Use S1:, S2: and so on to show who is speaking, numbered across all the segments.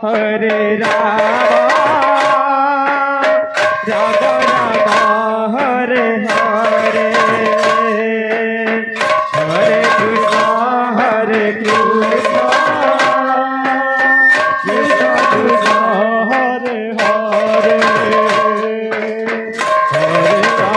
S1: Hare Ram Ram Ram Hare Hare Hare Krishna Hare Krishna Krishna Krishna Hare Hare Hare Ram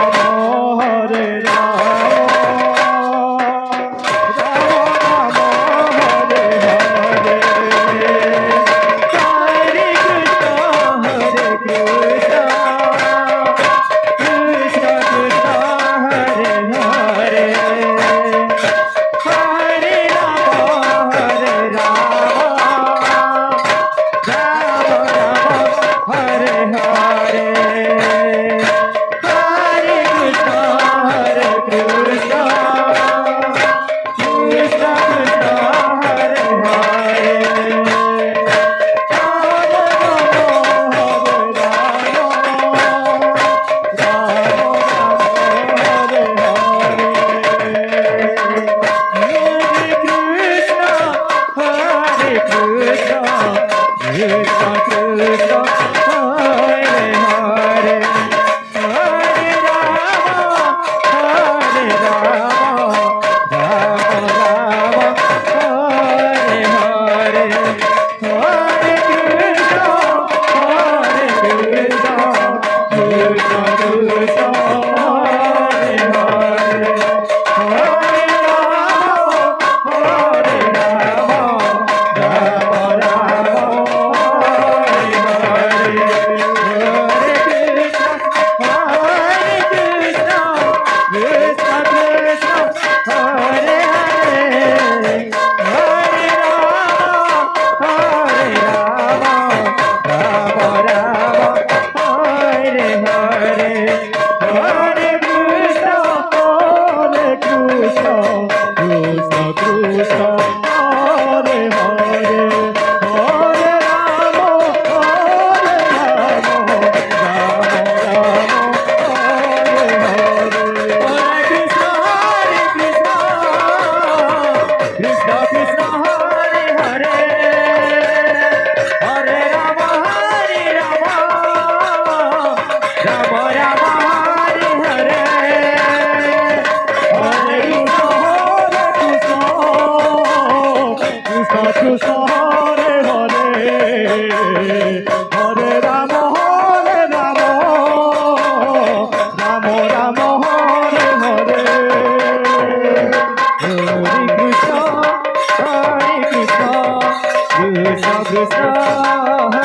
S1: Hare Ram Ram Ram Hare Hare Hare Krishna Hare Krishna Krishna Krishna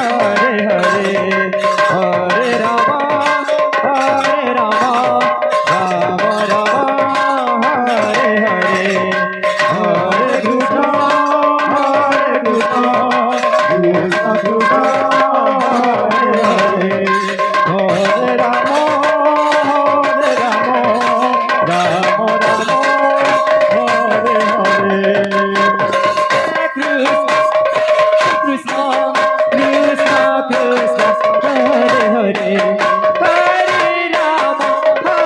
S1: Hare Hare Hare Ram Hare Ram Ram Ram Hare Hare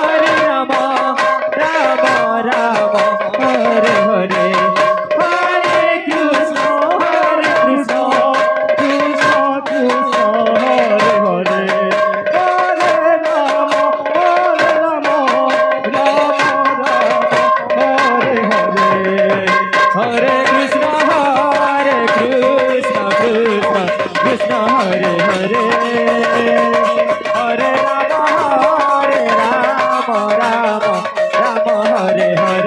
S1: Hare Krishna Hare Krishna Krishna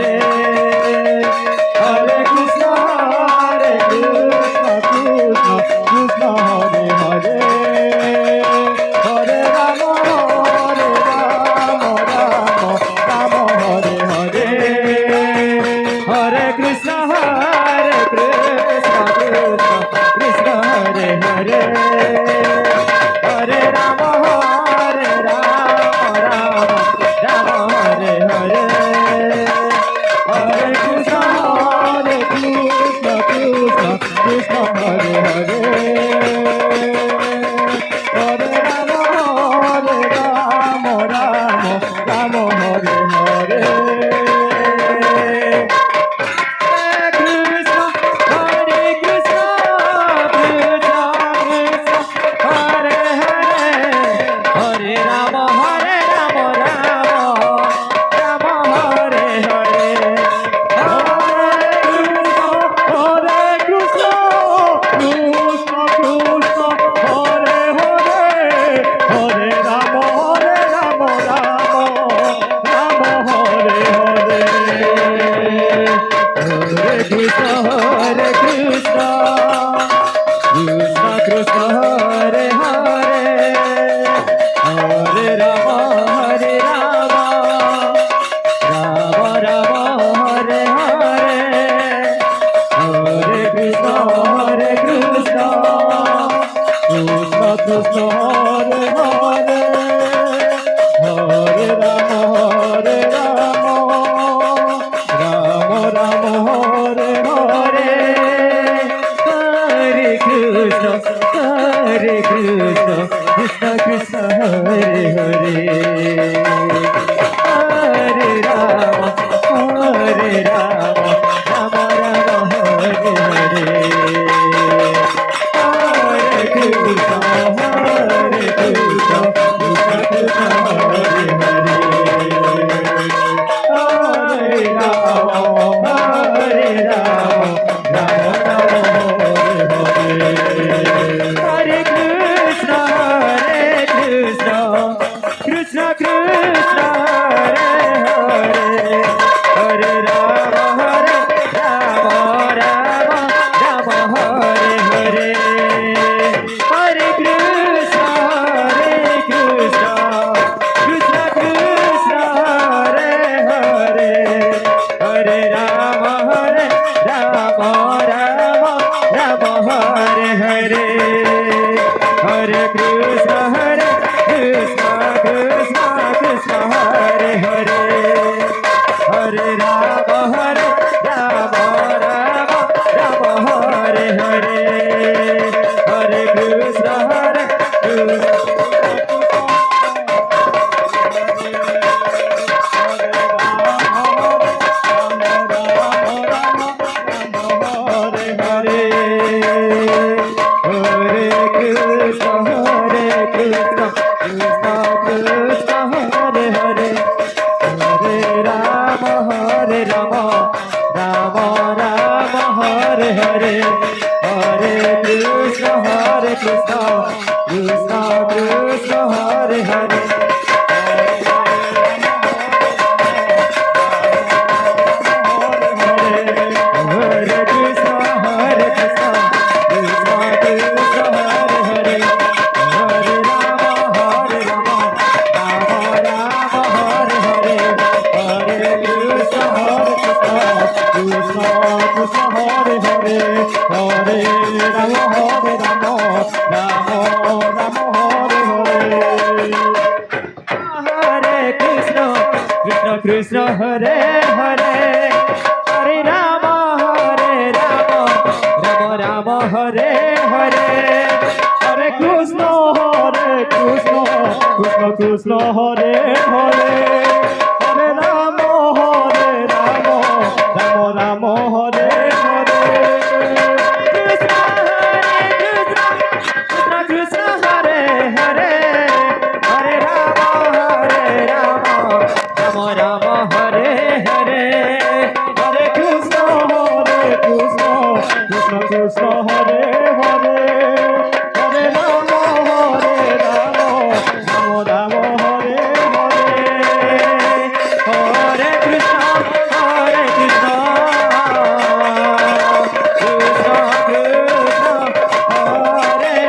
S1: Krishna Hare Hare Krishna Hare Hare Hare Ram Ram Ram Hare Hare Hare Krishna Krishna Krishna Hare Hare Hare Ram Ram Ram Hare Hare Hare Krishna Krishna Krishna Hare Hare Hare Ram Ram Ram Hare Hare Hare Krishna Krishna Krishna Hare Hare Hare Ram Ram Ram Hare Hare Hare Krishna Krishna Krishna Hare Hare Hare Ram Ram Ram Hare Hare Hare Krishna Krishna Krishna Hare Hare Hare Ram Ram Ram Hare Hare Hare Krishna Hare Hare Hare Krishna Krishna Krishna Hare Hare Hare Ram Ram Ram Hare Hare Hare Krishna Krishna Krishna Hare Hare Hare Krishna Krishna Krishna Krishna Hare Hare Hare Ram Ram Ram Hare Hare Hare Krishna Krishna Krishna Hare Hare Hare Ram Ram Ram Hare Hare Hare Krishna Krishna Krishna Hare Hare Hare Ram Ram Ram Hare Hare Hare Krishna Krishna Krishna Hare Hare